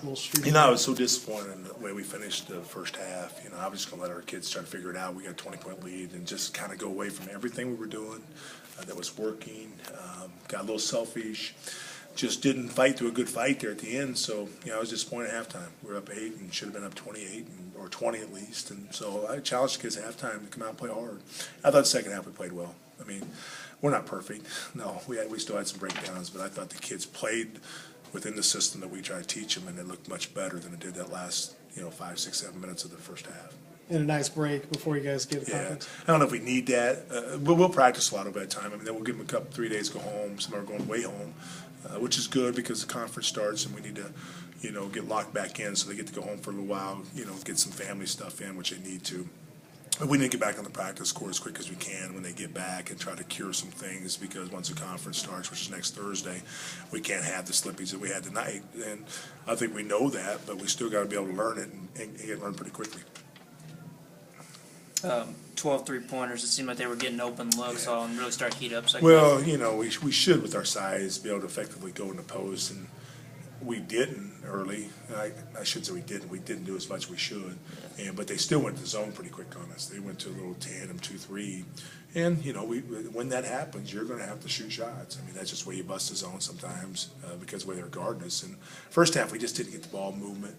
little streak. I was so disappointed in the way we finished the first half. I was just going to let our kids try to figure it out. We got a 20-point lead and just kind of go away from everything we were doing that was working. Got a little selfish. Just didn't fight through a good fight there at the end. So, I was disappointed at halftime. We were up 8 and should have been up 28 or 20 at least. And so I challenged the kids at halftime to come out and play hard. I thought the second half we played well. We're not perfect. No, we still had some breakdowns, but I thought the kids played within the system that we try to teach them, and it looked much better than it did that last 5, 6, 7 minutes of the first half. And a nice break before you guys get a conference. I don't know if we need that, but we'll practice a lot over that time. Then we'll give them a couple, 3 days to go home. Some are going way home, which is good because the conference starts and we need to, get locked back in so they get to go home for a little while, get some family stuff in, which they need to. But we need to get back on the practice court as quick as we can when they get back and try to cure some things, because once the conference starts, which is next Thursday, we can't have the slippage that we had tonight. And I think we know that, but we still got to be able to learn it and get learned pretty quickly. 12 3-pointers. It seemed like they were getting open looks and really start to heat up. Well, we should, with our size, be able to effectively go in the post, and we didn't early. I shouldn't say we didn't. We didn't do as much as we should. But they still went to zone pretty quick on us. They went to a little tandem 2-3. And, when that happens, you're going to have to shoot shots. That's just the way you bust the zone sometimes because of the way they're guarding us. And first half, we just didn't get the ball movement.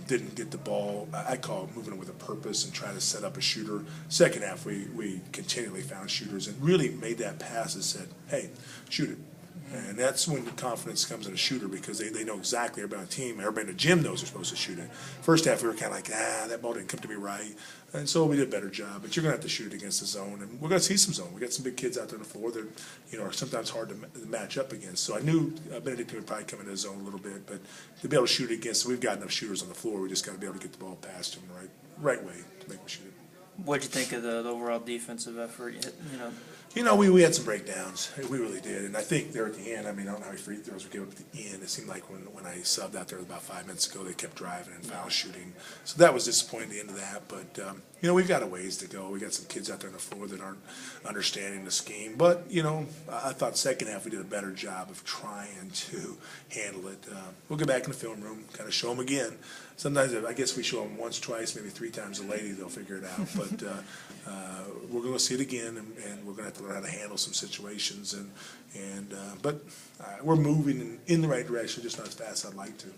Didn't get the ball, I call it moving it with a purpose and trying to set up a shooter. Second half, we continually found shooters and really made that pass and said, hey, shoot it. And that's when the confidence comes in a shooter, because they know exactly, everybody on the team, everybody in the gym knows they're supposed to shoot it. First half, we were kind of like, that ball didn't come to me right. And so we did a better job. But you're going to have to shoot it against the zone. And we're going to see some zone. We got some big kids out there on the floor that are sometimes hard to match up against. So I knew Benedictine would probably come into the zone a little bit. But to be able to shoot it against, we've got enough shooters on the floor. We just got to be able to get the ball past them the right way to make them shoot it. What did you think of the overall defensive effort? We had some breakdowns. We really did. And I think there at the end, I don't know how many free throws we gave up at the end. It seemed like when I subbed out there about 5 minutes ago, they kept driving and foul shooting. So that was disappointing at the end of that. But, we've got a ways to go. We got some kids out there on the floor that aren't understanding the scheme. But, I thought second half we did a better job of trying to handle it. We'll get back in the film room, kind of show them again. Sometimes, I guess we show them once, twice, maybe 3 times a lady, they'll figure it out. But we're going to see it again, and we're going to have to learn how to handle some situations. But we're moving in the right direction, just not as fast as I'd like to.